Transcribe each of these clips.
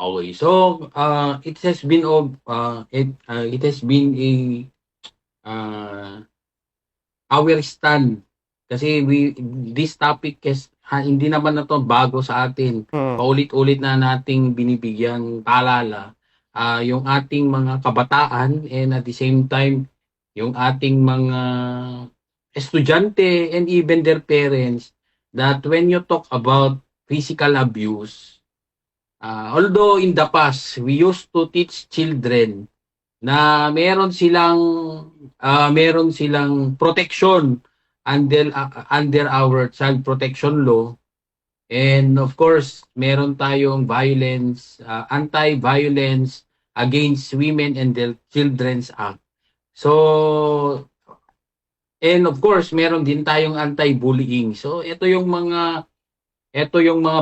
Okay. So, it has been it has been a uh, our stand kasi this topic hindi naman na to bago sa atin. Mm. Paulit-ulit na nating binibigyang paalala yung ating mga kabataan and at the same time yung ating mga estudyante and even their parents that when you talk about physical abuse, although in the past we used to teach children na meron silang protection under our child protection law, and of course meron tayong anti-violence against women and the children's act. So, and of course meron din tayong anti-bullying. So ito yung mga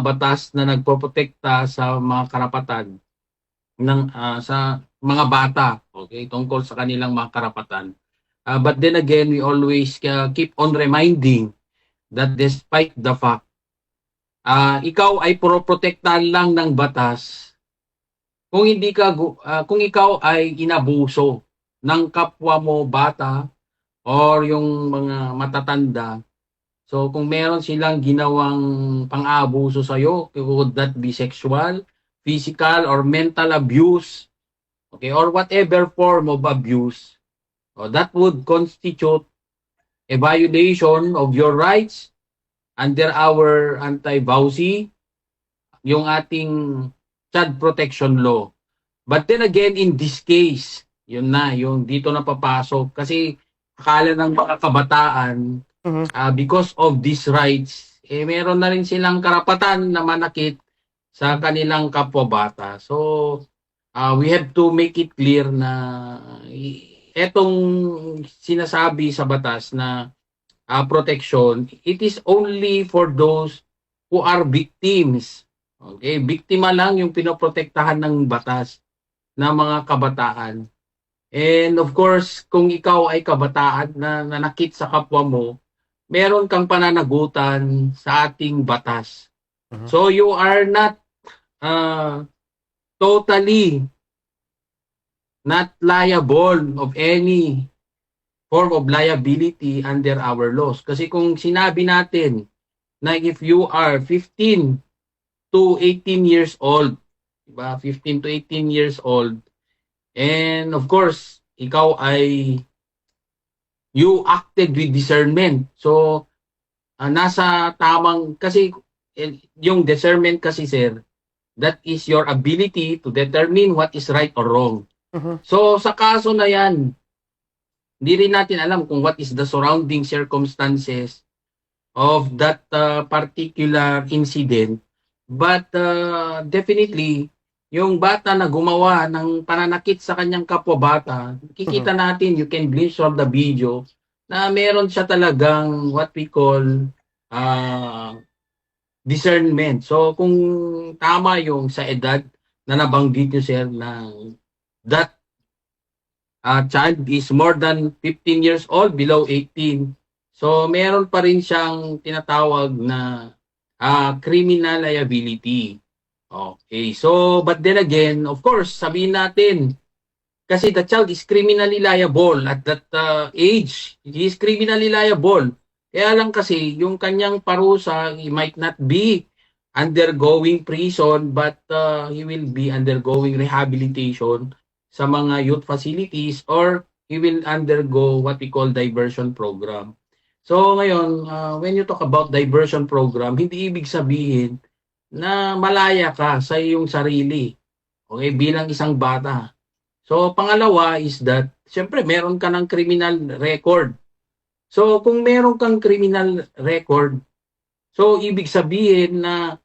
batas na nagpoprotekta sa mga karapatan sa mga bata, okay, tungkol sa kanilang mga karapatan. But then again, we always keep on reminding that despite the fact, ikaw ay proprotektahan lang ng batas kung ikaw ay inabuso ng kapwa mo bata or yung mga matatanda. So kung meron silang ginawang pang-aabuso sa'yo, could that be sexual, physical, or mental abuse, okay, or whatever form of abuse, that would constitute a violation of your rights under our anti-VAUSI, yung ating child protection law. But then again, in this case, yung dito na papasok kasi akala ng mga kabataan, Mhm. because of these rights, meron na rin silang karapatan na manakit sa kanilang kapwa-bata. So, we have to make it clear na etong sinasabi sa batas na protection, it is only for those who are victims. Okay? Biktima lang yung pinoprotektahan ng batas ng mga kabataan. And of course, kung ikaw ay kabataan na nanakit sa kapwa mo, meron kang pananagutan sa ating batas. Mhm. So you are totally not liable of any form of liability under our laws. Kasi kung sinabi natin na if you are 15 to 18 years old, diba? 15 to 18 years old, and of course, you acted with discernment. So, nasa tamang, kasi yung discernment kasi sir, that is your ability to determine what is right or wrong. Mhm. So sa kaso na yan, hindi rin natin alam kung what is the surrounding circumstances of that particular incident. But definitely, yung bata na gumawa ng pananakit sa kanyang kapwa-bata, Mhm. kikita natin, you can glimpse from the video, na meron siya talagang what we call uh, discernment. So kung tama yung sa edad na nabanggit nyo sir na that child is more than 15 years old, below 18. So meron pa rin siyang tinatawag na criminal liability. Okay. So but then again, of course, sabihin natin kasi the child is criminally liable at that age. He is criminally liable. Kaya lang kasi yung kanyang parusa, he might not be undergoing prison but he will be undergoing rehabilitation sa mga youth facilities or he will undergo what we call diversion program. So ngayon, when you talk about diversion program, hindi ibig sabihin na malaya ka sa iyong sarili. Okay, bilang isang bata. So, pangalawa is that, siyempre, meron ka ng criminal record. So, kung meron kang criminal record, so, ibig sabihin na,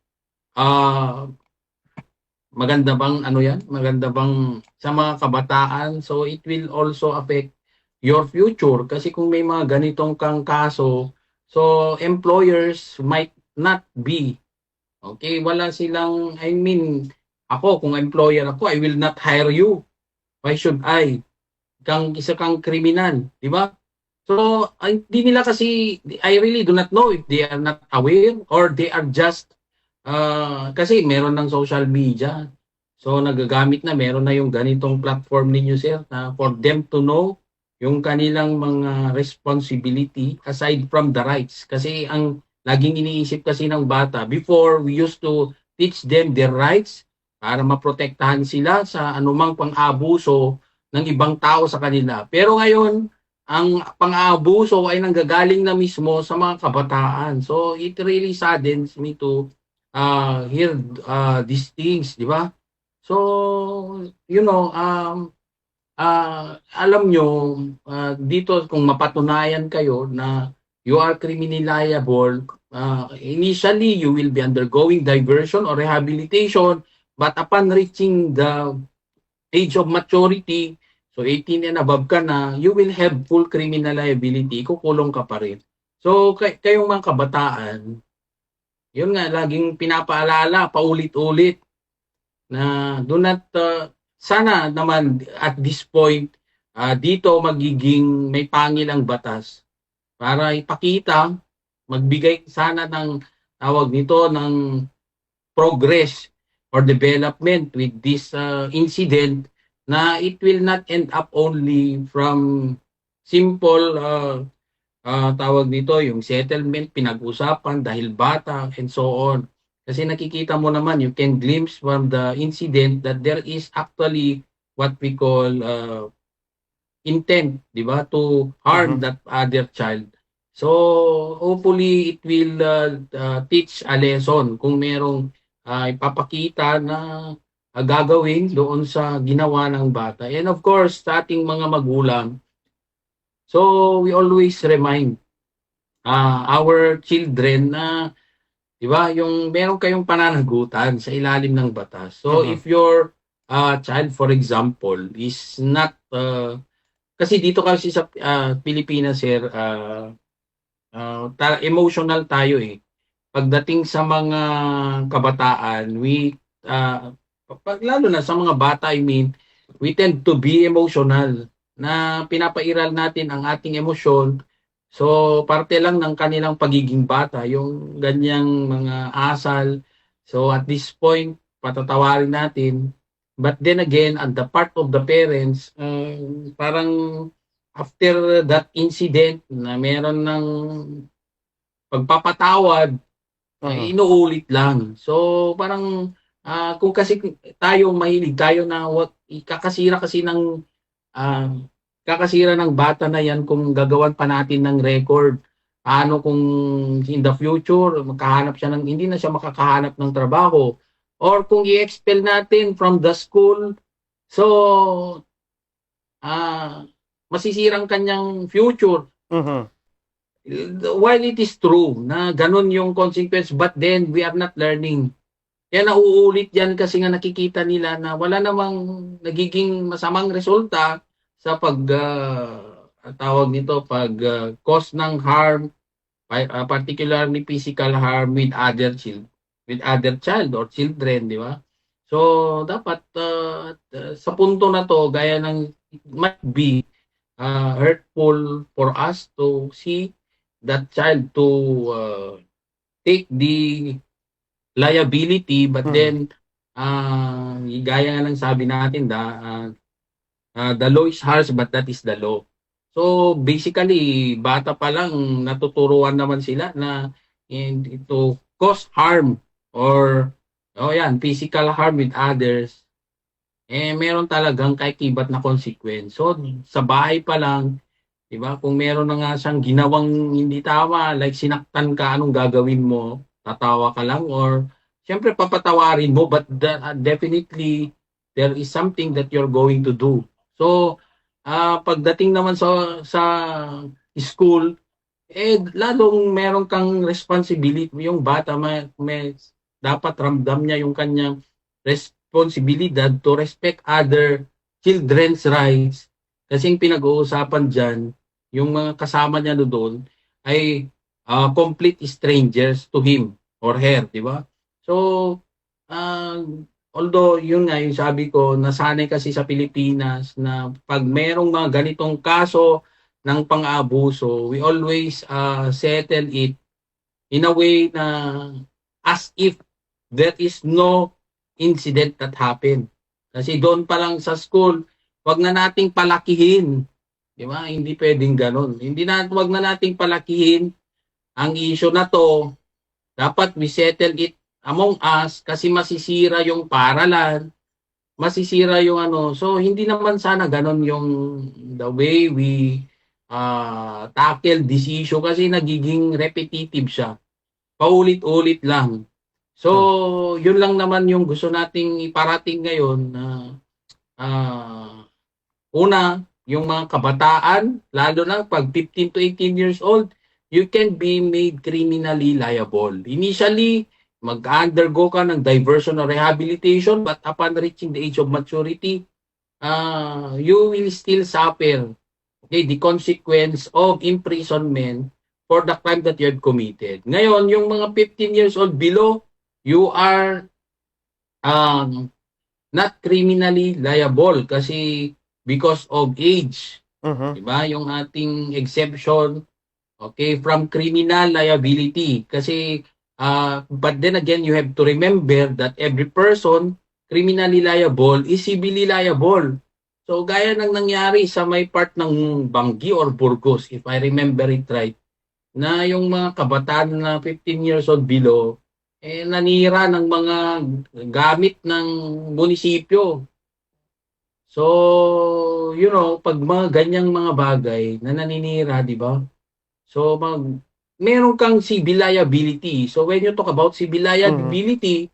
maganda bang, ano yan? Maganda bang sa mga kabataan? So, it will also affect your future. Kasi kung may mga ganitong kang kaso, so, employers might not be, okay, wala silang, ako, kung employer ako, I will not hire you. Why should I? Isa kang kriminal, di ba? So, hindi nila kasi, I really do not know if they are not aware or they are just, kasi meron ng social media. So nagagamit na, meron na yung ganitong platform ninyo, sir, na for them to know yung kanilang mga responsibility aside from the rights. Kasi ang laging iniisip kasi ng bata, before we used to teach them their rights para maprotektahan sila sa anumang pang-abuso ng ibang tao sa kanila. Pero ngayon, ang pang-aabuso ay nanggagaling na mismo sa mga kabataan. So it really saddens me to hear these things, di ba? So, alam nyo, dito kung mapatunayan kayo na you are criminally liable, initially you will be undergoing diversion or rehabilitation, but upon reaching the age of maturity, so 18 and above ka na, you will have full criminal liability, kukulong ka pa rin. So, kayong mga kabataan, yun nga, laging pinapaalala, paulit-ulit, na do not sana naman at this point dito magiging may pangil ang batas para ipakita, magbigay sana ng tawag nito ng progress or development with this incident, na it will not end up only from simple tawag dito yung settlement, pinag-usapan dahil bata and so on. Kasi nakikita mo naman, you can glimpse from the incident that there is actually what we call intent, di ba, to harm that other child. So, hopefully, it will teach a lesson kung merong ipapakita na gagawin doon sa ginawa ng bata. And of course, sa ating mga magulang, so we always remind our children na, di ba, yung meron kayong pananagutan sa ilalim ng batas. So if your child, for example, is not, kasi dito kasi sa Pilipinas, sir, emotional tayo eh. Pagdating sa mga kabataan, lalo na sa mga bata, I mean, we tend to be emotional, na pinapairal natin ang ating emosyon. So, parte lang ng kanilang pagiging bata, yung ganyang mga asal. So, at this point, patatawarin natin. But then again, at the part of the parents, parang after that incident na meron ng pagpapatawad, inuulit lang. So, parang kung kasi tayo mahilig tayo na kakasira kasi ng kakasira ng bata na yan kung gagawan pa natin ng record. Paano kung in the future, makahanap siya ng, hindi na siya makakahanap ng trabaho. Or kung i-expel natin from the school, so, masisirang kanyang future. While it is true na ganun yung consequence, but then we are not learning. Kaya nauulit yan kasi nga nakikita nila na wala namang nagiging masamang resulta sa tawag nito, cause ng harm, particularly physical harm with other child or children, di ba? So dapat sa punto na to, gaya ng it might be hurtful for us to see that child to take the liability, but then gaya nga ng sabi natin, the law is harsh but that is the law. So basically, bata pa lang natuturuan naman sila na to cause harm or physical harm with others, meron talagang kaikibat na consequence. So sa bahay pa lang, 'di ba? Kung meron na nga siyang ginawang hindi tama, like sinaktan ka, anong gagawin mo? Tatawa ka lang or siyempre papatawarin mo, but definitely there is something that you're going to do. So pagdating naman sa school, lalong meron kang responsibility. Yung bata may dapat ramdam niya yung kanyang responsibilidad to respect other children's rights. Kasi yung pinag-uusapan dyan, yung mga kasama niya doon ay complete strangers to him or her, di ba? So, although yun nga yung sabi ko, nasanay kasi sa Pilipinas na pag merong mga ganitong kaso ng pang-abuso, we always settle it in a way na as if there is no incident that happened. Kasi doon pa lang sa school, wag na nating palakihin. Di ba? Hindi pwedeng ganun. Wag na nating palakihin ang issue na to. Dapat we settle it among us kasi masisira yung paaralan, masisira yung ano. So, hindi naman sana ganun yung the way we tackle this issue kasi nagiging repetitive siya. Paulit-ulit lang. So, yun lang naman yung gusto nating iparating ngayon na una, yung mga kabataan, lalo na pag 15 to 18 years old, you can be made criminally liable. Initially, mag-undergo ka ng diversion or rehabilitation, but upon reaching the age of maturity, you will still suffer the consequence of imprisonment for the crime that you have committed. Ngayon, yung mga 15 years old below, you are not criminally liable kasi because of age. Diba? Yung ating exemption, okay, from criminal liability. Kasi, but then again, you have to remember that every person criminally liable is civilly liable. So, gaya ng nangyari sa may part ng Banggi or Burgos, if I remember it right, na yung mga kabataan na 15 years old below, nanira ng mga gamit ng munisipyo. So, pag mga ganyang mga bagay na naninira, di ba? So, meron kang civil liability. So, when you talk about civil liability,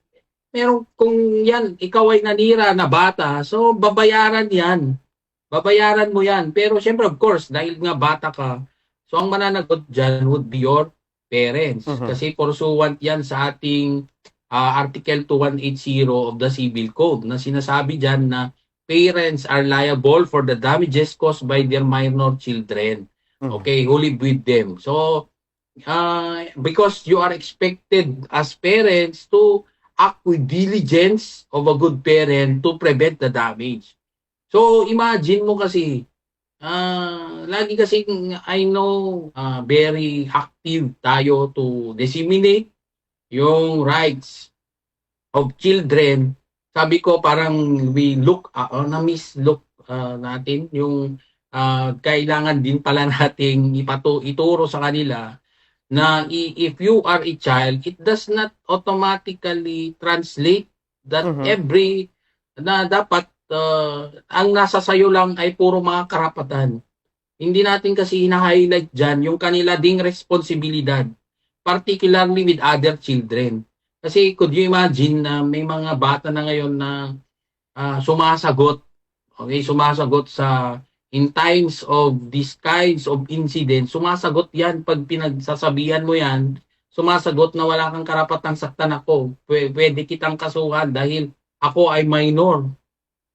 meron kung yan, ikaw ay nanira na bata, so babayaran yan. Babayaran mo yan. Pero syempre, of course, dahil nga bata ka, so ang mananagot dyan would be your parents. Kasi pursuant yan sa ating Article 2180 of the Civil Code na sinasabi dyan na parents are liable for the damages caused by their minor children. Okay, who live with them. So, because you are expected as parents to act with diligence of a good parent to prevent the damage. So, imagine mo kasi, lagi kasi I know very active tayo to disseminate yung rights of children. Sabi ko parang we na-mislook natin yung kailangan din pala nating ituro sa kanila na if you are a child, it does not automatically translate that na dapat ang nasa sayo lang ay puro mga karapatan. Hindi natin kasi hina-highlight dyan yung kanila ding responsibilidad, particularly with other children. Kasi could you imagine na may mga bata na ngayon na sumasagot sa in times of these kinds of incidents, sumasagot yan pag pinagsasabihan mo yan, sumasagot na wala kang karapatang saktan ako. Pwede kitang kasuhan dahil ako ay minor.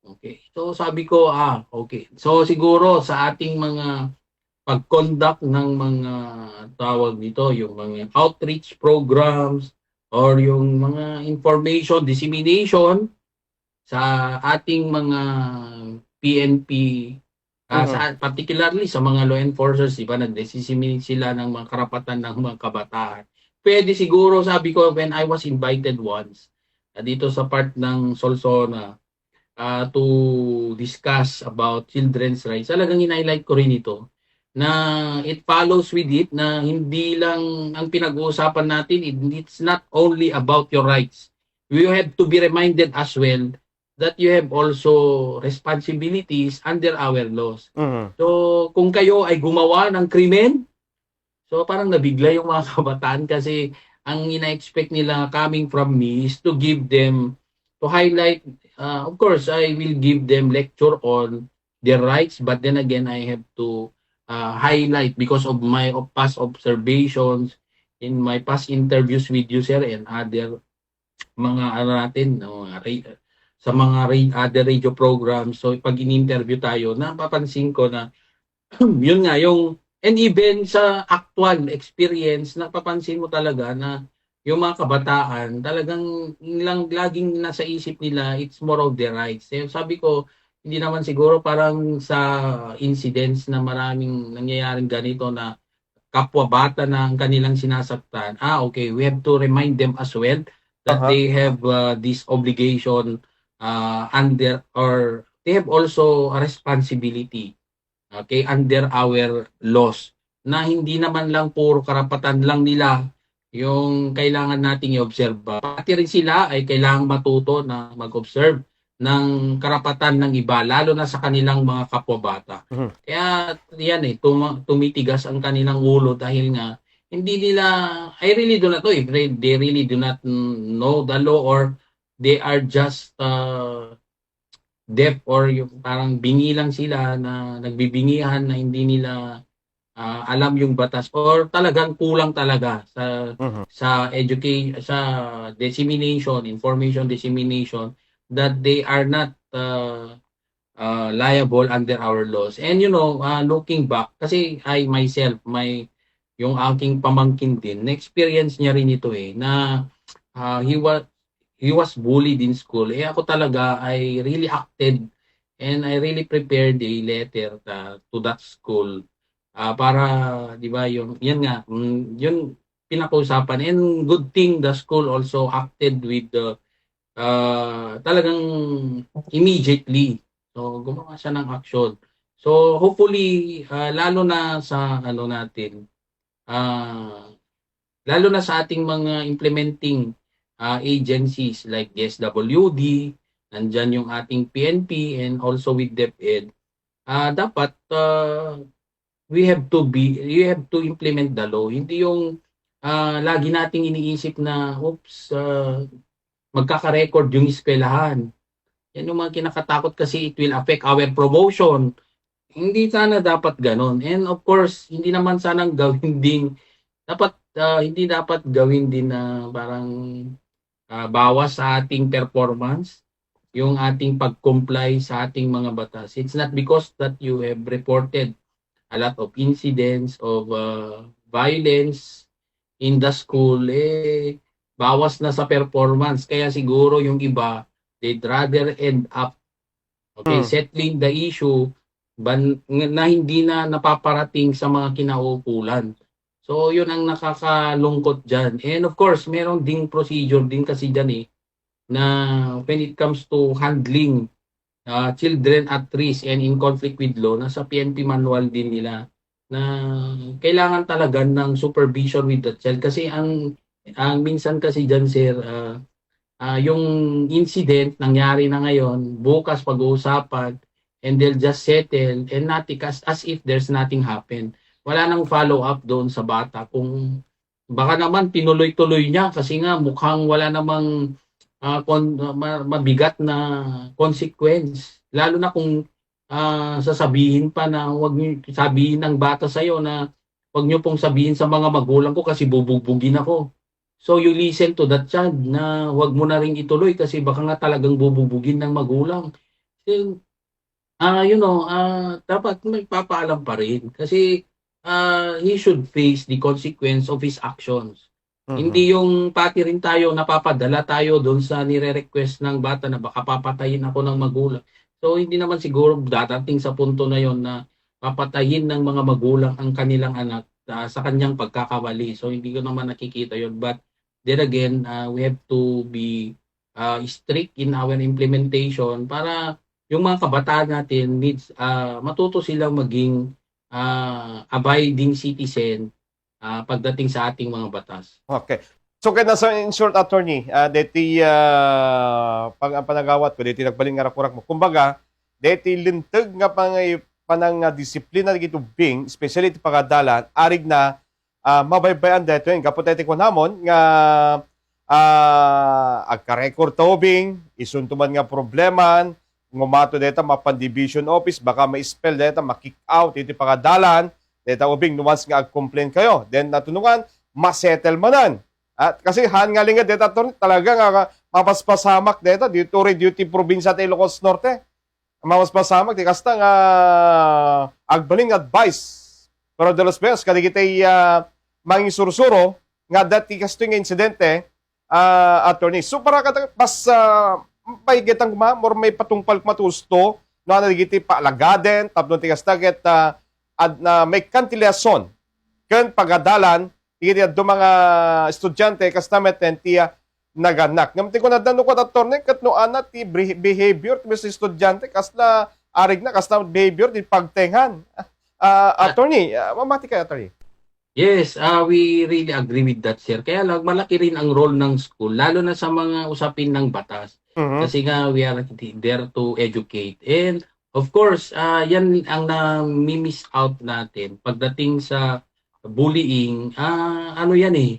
Okay. So sabi ko, okay. So siguro sa ating mga pag-conduct ng mga tawag dito, yung mga outreach programs or yung mga information dissemination sa ating mga PNP, particularly sa mga law enforcers, diba, nag-disseminate sila ng mga karapatan ng mga kabataan. Pwede siguro, sabi ko, when I was invited once, dito sa part ng Solsona, to discuss about children's rights, talagang in-highlight ko rin ito, na it follows with it, na hindi lang ang pinag-uusapan natin, it's not only about your rights. You have to be reminded as well that you have also responsibilities under our laws. So, kung kayo ay gumawa ng krimen, so parang nabigla yung mga kabataan kasi ang ina-expect nila coming from me is to give them, to highlight, of course, I will give them lecture on their rights, but then again, I have to highlight because of my past observations, in my past interviews with you, sir, and other mga natin, sa mga other radio programs. So pag in-interview tayo, napapansin ko na yun nga yung, and even sa actual experience, napapansin mo talaga na yung mga kabataan talagang laging nasa isip nila, it's more of their rights. So, sabi ko, hindi naman siguro parang sa incidents na maraming nangyayaring ganito na kapwa bata na ang kanilang sinasaktan. Okay, we have to remind them as well that they have this obligation under, or they have also a responsibility, okay, under our laws, na hindi naman lang puro karapatan lang nila yung kailangan nating i-observe. Pati rin sila ay kailangang matuto na mag-observe ng karapatan ng iba, lalo na sa kanilang mga kapwa-bata. Kaya yan tumitigas ang kanilang ulo dahil nga hindi nila, I really do not know if they really do not know the law, or they are just deaf, or yung parang bingi lang sila na nagbibingihan na hindi nila alam yung batas, or talagang kulang talaga sa education, sa dissemination, information dissemination, that they are not liable under our laws. And looking back, kasi I myself, yung aking pamangkin din, na-experience niya rin ito na he was bullied in school. Ako talaga, I really acted and I really prepared a letter to that school para, di ba, yun nga, yun pinag-usapan. And good thing the school also acted with talagang immediately. So, gumawa siya ng action. So, hopefully, lalo na sa natin, lalo na sa ating mga implementing agencies like SWD, nandyan yung ating PNP, and also with DepEd, dapat you have to implement the law. Hindi yung lagi nating iniisip na magkaka-record yung eskwelahan. Yan yung mga kinakatakot kasi it will affect our promotion. Hindi sana dapat ganon. And of course, hindi naman sanang gawin din, hindi dapat gawin din na parang bawas sa ating performance, yung ating pag-comply sa ating mga batas. It's not because that you have reported a lot of incidents of violence in the school, bawas na sa performance. Kaya siguro yung iba, they'd rather end up settling the issue na hindi na napaparating sa mga kinauukulan. So, yun ang nakakalungkot dyan. And of course, meron ding procedure din kasi dyan na when it comes to handling children at risk and in conflict with law, nasa PNP manual din nila na kailangan talaga ng supervision with the child. Kasi ang minsan kasi dyan, sir, yung incident nangyari na ngayon, bukas pag-uusapan, and they'll just settle and nothing, as if there's nothing happened. Wala nang follow-up doon sa bata. Kung baka naman tinuloy-tuloy niya kasi nga mukhang wala namang mabigat na consequence. Lalo na kung sasabihin pa na wag niyo sabihin ng bata sa iyo na wag niyo pong sabihin sa mga magulang ko kasi bubugbugin ako. So you listen to that child na wag mo na ring ituloy kasi baka nga talagang bubugbugin ng magulang. So, dapat may papaalam pa rin kasi he should face the consequence of his actions. Hindi yung pati rin tayo, napapadala tayo doon sa nire-request ng bata na baka papatayin ako ng magulang. So hindi naman siguro dadating sa punto na yon na papatayin ng mga magulang ang kanilang anak sa kanyang pagkakamali. So hindi ko naman nakikita yon. But then again, we have to be strict in our implementation para yung mga kabataan natin needs matuto silang maging abiding citizen pagdating sa ating mga batas. Okay. So kaya nasa in short, attorney, deti pag ang panagawat ko, deti nagbaling nga rakurak mo. Kumbaga, deti lintag nga panang disiplina gito bing, especially ti pagadalan, arig na mabaybayan dito yung kapotete ko namon nga agka-record tobing, isuntuman nga probleman, ngumato dito mapan-division office, baka ma-spell dito, ma-kick out, iti pagadalan, dito ubing, nuwans nga ag-complain kayo. Then natunungan, ma-settle manan. At kasi han nga linga dito talaga nga mapaspasamak dito duty probinsya ta Ilocos Norte. Mapaspasamak di kasta nga agbaling advice. Pero de los Beos kadigitay manging sursuro nga dati kasto nga insidente attorney. So para ka pas may getang may patungpal matusto no nadigiti paalagaden tapno ti kasta get na may kantilason ken pagadalan iti do mga estudyante kastameten tiya naganak. Ngamti ko nadano ko attorney kat no ana ti behavior ti sa estudyante kasla arig na kasla behavior ti pagtenghan. Attorney, mamati kay attorney. Yes, we really agree with that, sir. Kaya lang, malaki rin ang role ng school, lalo na sa mga usapin ng batas. Mhm. Kasi nga, we are there to educate. And, of course, yan ang na-miss out natin. Pagdating sa bullying, ano yan eh,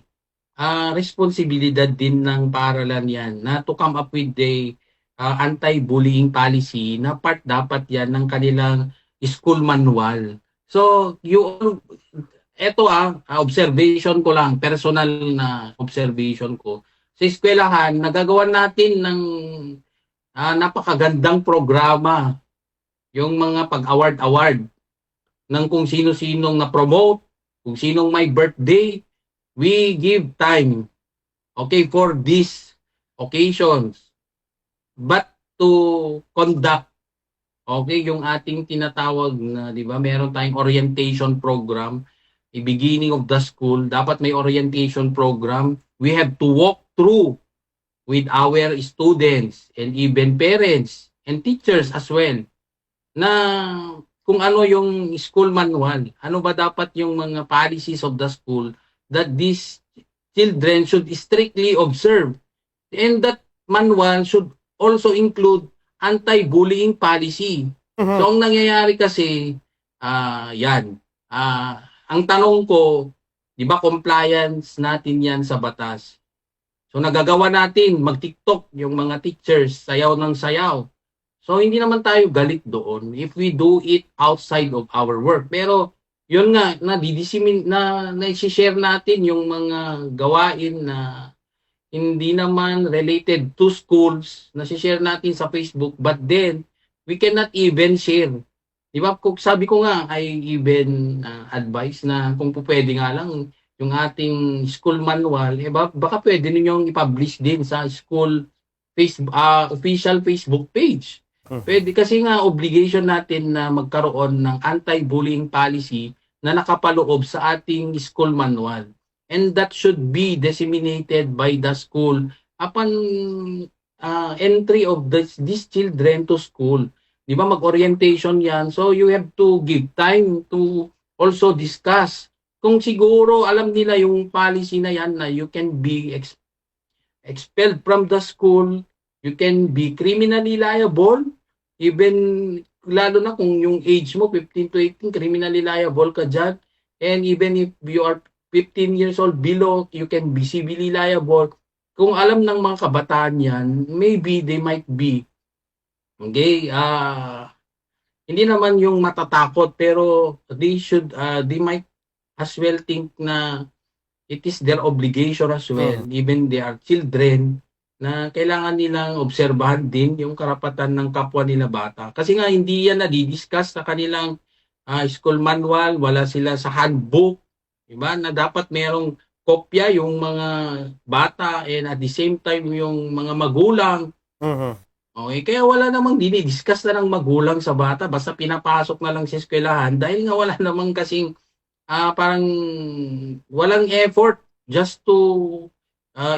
responsibilidad din ng paaralan yan na to come up with the anti-bullying policy na part dapat yan ng kanilang school manual. So, eto observation ko lang, personal na observation ko. Sa eskwelahan, nagagawa natin ng napakagandang programa. Yung mga pag-award-award ng kung sino-sinong na-promote, kung sinong may birthday, we give time, okay, for these occasions. But to conduct, okay, yung ating tinatawag na, di ba, meron tayong orientation program, the beginning of the school, dapat may orientation program. We have to walk through with our students and even parents and teachers as well na kung ano yung school manual, ano ba dapat yung mga policies of the school that these children should strictly observe. And that manual should also include anti-bullying policy. Mhm. So ang nangyayari kasi, yan, ang tanong ko, di ba compliance natin yan sa batas? So nagagawa natin, mag-TikTok yung mga teachers, sayaw ng sayaw. So hindi naman tayo galit doon if we do it outside of our work. Pero yun nga, na-share natin yung mga gawain na hindi naman related to schools, na-share natin sa Facebook, but then we cannot even share. Di ba? Sabi ko nga, I even advise na kung pwede nga lang yung ating school manual, baka pwede ninyong i-publish din sa school Facebook, official Facebook page. Pwede kasi nga obligation natin na magkaroon ng anti-bullying policy na nakapaloob sa ating school manual. And that should be disseminated by the school upon entry of these children to school. Di ba, mag-orientation yan. So, you have to give time to also discuss. Kung siguro alam nila yung policy na yan na you can be expelled from the school, you can be criminally liable, even lalo na kung yung age mo, 15 to 18, criminally liable ka dyan. And even if you are 15 years old below, you can be civilly liable. Kung alam ng mga kabataan yan, maybe they might be okay, hindi naman yung matatakot, pero they might as well think na it is their obligation as well, even they are children, na kailangan nilang obserbahan din yung karapatan ng kapwa nila bata. Kasi nga hindi yan na-discuss sa kanilang school manual, wala sila sa handbook, diba? Na dapat merong kopya yung mga bata and at the same time yung mga magulang. Okay, kaya wala namang dinidiscuss na ng magulang sa bata, basta pinapasok na lang sa eskwelahan dahil nga wala namang kasing parang walang effort just to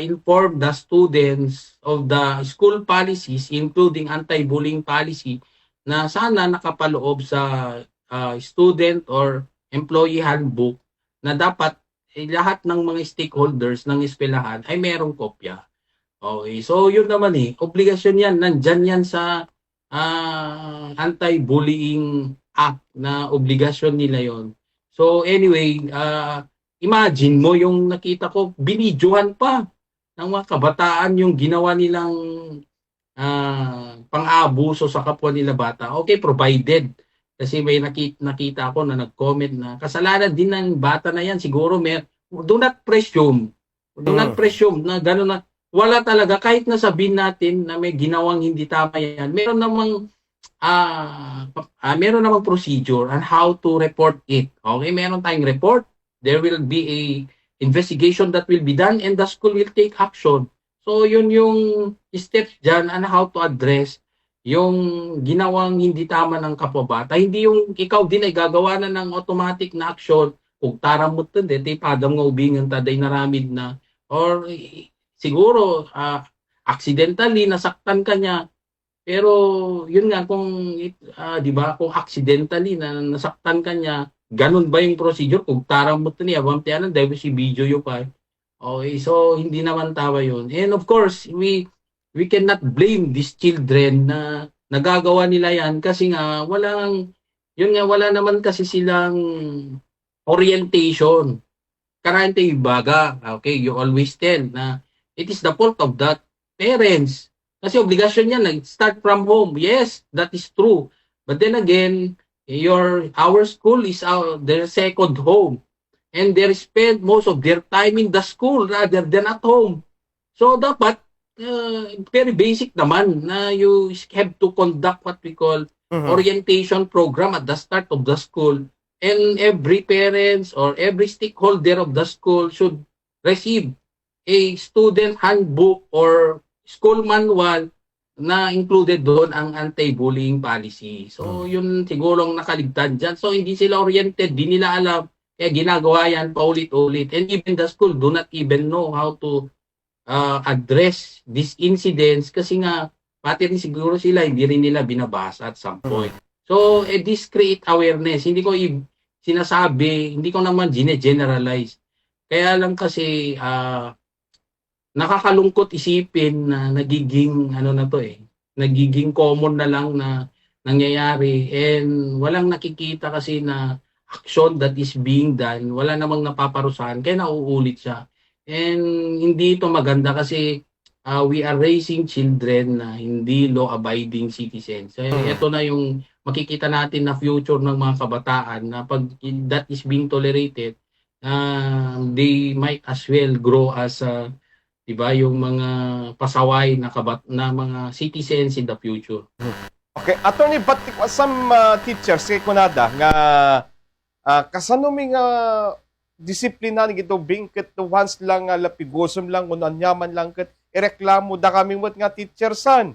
inform the students of the school policies, including anti-bullying policy, na sana nakapaloob sa student or employee handbook na dapat lahat ng mga stakeholders ng eskwelahan ay merong kopya. Okay, so yun naman obligasyon yan, nandyan yan sa Anti-Bullying Act na obligasyon nila yon. So anyway, imagine mo yung nakita ko, binidyohan pa ng mga kabataan yung ginawa nilang pang-abuso sa kapwa nila bata. Okay, provided. Kasi may nakita ako na nag-comment na kasalanan din ng bata na yan. Siguro do not presume. Do not presume na gano'n na. Wala talaga, kahit nasabihin natin na may ginawang hindi tama yan, meron namang procedure on how to report it. Okay, meron tayong report, there will be a investigation that will be done and the school will take action. So yun yung steps dyan on how to address yung ginawang hindi tama ng kapwa-bata. Hindi yung ikaw din ay gagawa na ng automatic na action kung taramot din, padam nga ubingan taday naramid na, or siguro accidentally nasaktan ka niya, pero yun nga kung 'di ba, kung accidentally na nasaktan ka niya, ganun ba yung procedure kung tarang mo niya bam tiyanan dahil si video yo pa. Okay, so hindi naman tama yun. And of course, we cannot blame these children na nagagawa nila yan kasi nga yun nga wala naman kasi silang orientation. Karante baga, okay, you always tell na it is the fault of that parents. Kasi obligasyon yan, nag-start from home. Yes, that is true. But then again, our school is their second home. And they spend most of their time in the school rather than at home. So dapat, very basic naman na you have to conduct what we call orientation program at the start of the school. And every parents or every stakeholder of the school should receive a student handbook or school manual na included doon ang anti-bullying policy. So, yun siguro ang nakaligtan dyan. So, hindi sila oriented, di nila alam. Kaya ginagawa yan paulit-ulit. And even the school do not even know how to address these incidents kasi nga, pati rin siguro sila, hindi rin nila binabasa at some point. So, this create awareness. Hindi ko sinasabi, hindi ko naman generalize. Kaya lang kasi nakakalungkot isipin na nagiging nagiging common na lang na nangyayari and walang nakikita kasi na action that is being done, wala namang napaparusahan kaya nauulit siya. And hindi ito maganda kasi we are raising children na hindi law-abiding citizens. So, ito na yung makikita natin na future ng mga kabataan na pag that is being tolerated, they might as well grow as diba yung mga pasaway na mga citizens in the future. Okay, attorney, but some teachers kay kunada nga kasanuming disiplina ni gito bingket once lang lapigosom lang kuno anyaman lang ket ireklamo da kami wat nga teachersan.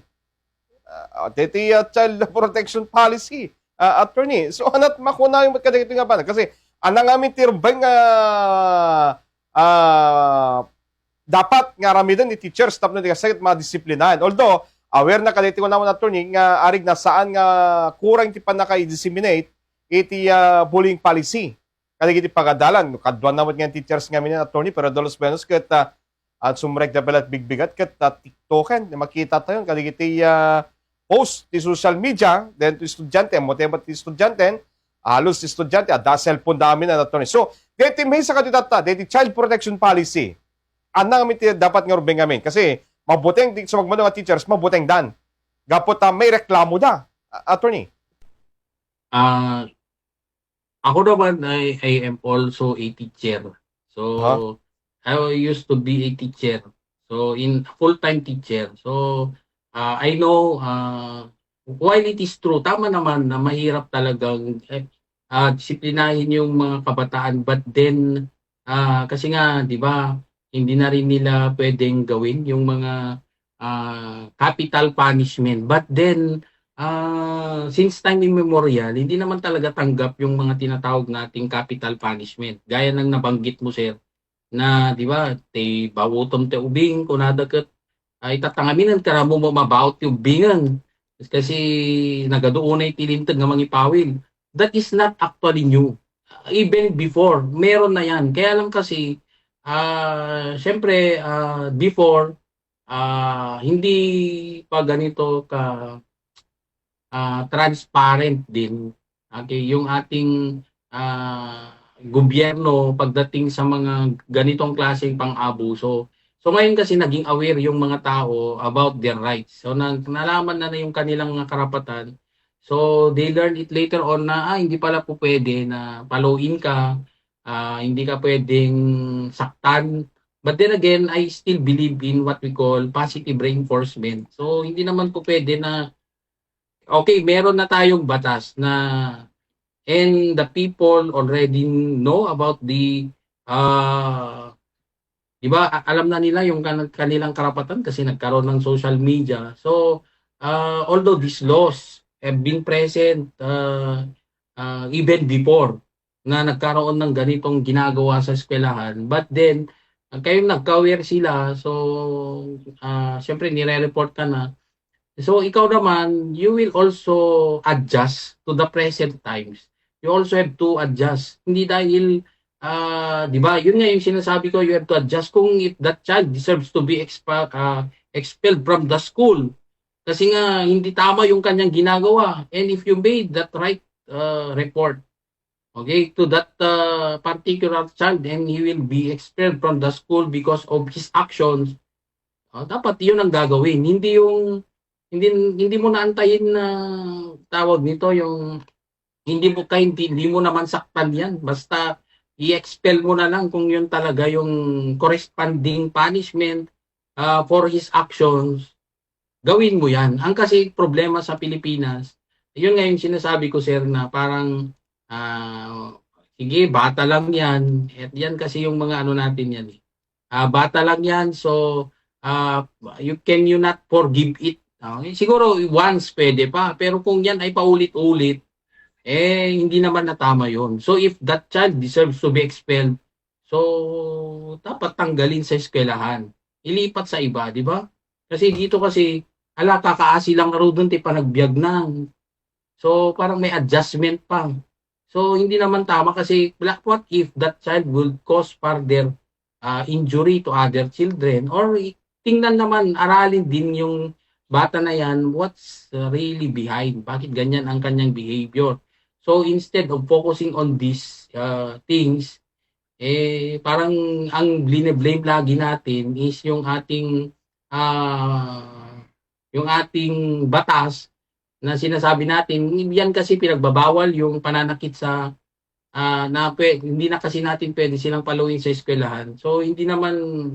Titi child protection policy. Attorney, so anat makuna yung kadagito nga ba kasi anang amin tirbay nga dapat nga ramidan ni teacher staff na sakit madisiplinahan. Although, aware na kaditi ko naman attorney nga arig na saan nga kurang ti pa naka-disseminate iti bullying policy. Kadagiti pagadalan, kadwan naman nga teachers nga minyan attorney, pero dalos menos ket at sumrek na balat bigbigat ket TikToken, makita tayo kadagiti post ti social media, then ti estudyante, motebat ti estudyante, halos ti estudyante, da cellphone dami na attorney. So, diti may sa kaditata, diti child protection policy, anang amin dapat nga rubeng amin. Kasi mabuteng sa magmano nga teachers, mabuteng dan. Gapot may reklamo da. Attorney. Ako naman, I am also a teacher. So, I used to be a teacher. So, full-time teacher. So, I know, while it is true, tama naman na mahirap talagang disiplinahin yung mga kabataan. But then, kasi nga, di ba, hindi na rin nila pwedeng gawin yung mga capital punishment. But then, since time immemorial, hindi naman talaga tanggap yung mga tinatawag nating capital punishment. Gaya ng nabanggit mo, sir, na, di ba, te bawutom te ubing, kunadakat, ay tatangaminan karamo mo mabaot yung ubingan. Kasi nagadoonay tilintag nga mangipawil. That is not actually new. Even before, meron na yan. Kaya lang kasi, syempre, before, hindi pa ganito ka transparent din. Okay, yung ating gobyerno pagdating sa mga ganitong klaseng pang-abuso. So ngayon kasi naging aware yung mga tao about their rights. So nalaman na yung kanilang mga karapatan. So they learn it later on na hindi pala po pwede na paluin ka. Hindi ka pwedeng saktan. But then again, I still believe in what we call positive reinforcement. So, hindi naman po pwede na, okay, meron na tayong batas na, and the people already know about di ba, alam na nila yung kanilang karapatan kasi nagkaroon ng social media. So, although these laws have been present even before, na nagkaroon ng ganitong ginagawa sa eskwelahan. But then, kayong nagka-aware sila, so syempre nire-report ka na. So ikaw naman, you will also adjust to the present times. You also have to adjust. Hindi dahil, 'di ba? Yun nga yung sinasabi ko, you have to adjust kung if that child deserves to be expelled from the school. Kasi nga hindi tama yung kanyang ginagawa. And if you made that right report, okay, to that particular child, and he will be expelled from the school because of his actions, dapat 'yun ang gagawin. Hindi hindi mo naantayin na tawag nito yung hindi mo naman saktan 'yan. Basta i-expel mo na lang kung 'yun talaga yung corresponding punishment for his actions, gawin mo 'yan. Ang kasi problema sa Pilipinas, 'yun nga yung sinasabi ko sir na parang sige, bata lang 'yan. At 'yan kasi yung mga ano natin 'yan eh. Bata lang 'yan, so you not forgive it. Okay? Siguro once pwede pa, pero kung 'yan ay paulit-ulit, hindi naman na tama 'yon. So if that child deserves to be expelled, so dapat tanggalin sa eskwelahan. Ilipat sa iba, di ba? Kasi dito kasi, kakaasi lang raw doon, pa nagbiag na. So parang may adjustment pa. So hindi naman tama kasi what if that child will cause further injury to other children, or tingnan naman, aralin din yung bata na yan, what's really behind, bakit ganyan ang kanyang behavior. So instead of focusing on these things, parang ang blame lagi natin is yung ating batas na sinasabi natin, yan kasi pinagbabawal yung pananakit sa hindi na kasi natin pwede silang paluin sa eskwelahan. So hindi naman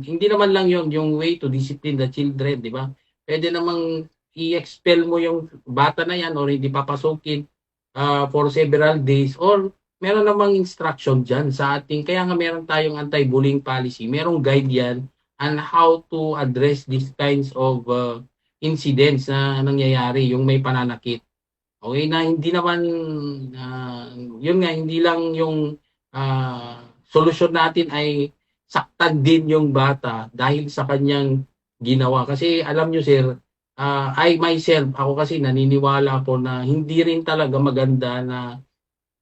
lang yon yung way to discipline the children, di ba? Pwede namang i-expel mo yung bata na yan or hindi papasukin for several days, or meron namang instruction dyan sa ating, kaya nga meron tayong anti-bullying policy, merong guide yan on how to address these kinds of incidents na nangyayari, yung may pananakit. Okay, na hindi naman, yun nga, hindi lang yung solusyon natin ay saktan din yung bata dahil sa kanyang ginawa. Kasi alam nyo sir, I myself, ako kasi naniniwala po na hindi rin talaga maganda na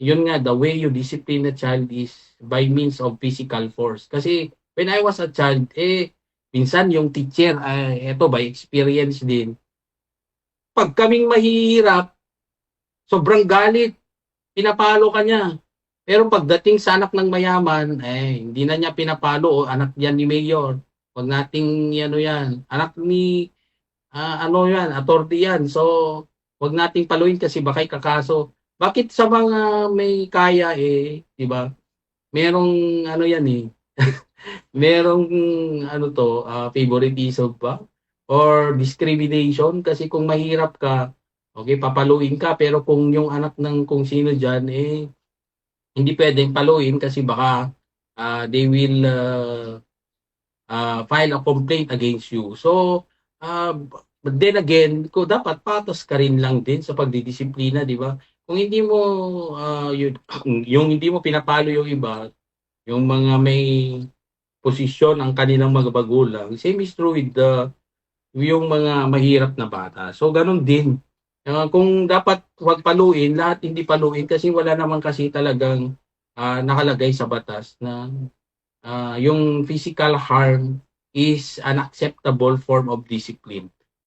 yun nga, the way you discipline a child is by means of physical force. Kasi when I was a child, minsan yung teacher, eto by experience din, pag kaming mahihirap, sobrang galit, pinapalo ka niya. Pero pagdating sa anak ng mayaman, hindi na niya pinapalo, o anak yan ni Mayor. Wag nating ano yan, anak ni ano yan, attorney yan. So, wag nating paluin kasi baka kakaso. Bakit sa mga may kaya di ba? Merong ano yan merong ano to, favoritism ba? Or discrimination, kasi kung mahirap ka, okay, papaluin ka, pero kung yung anak ng kung sino diyan hindi pwedeng paluin kasi baka they will file a complaint against you. So, but then again, dapat patas ka rin lang din sa pagdidisiplina, di ba? Kung hindi mo, yung hindi mo pinapalo yung iba, yung mga may posisyon ang kanilang mga magulang, same is true with yung mga mahirap na bata. So, ganun din. Kung dapat huwag paluin, lahat hindi paluin kasi wala naman kasi talagang nakalagay sa batas na yung physical harm is an acceptable form of discipline.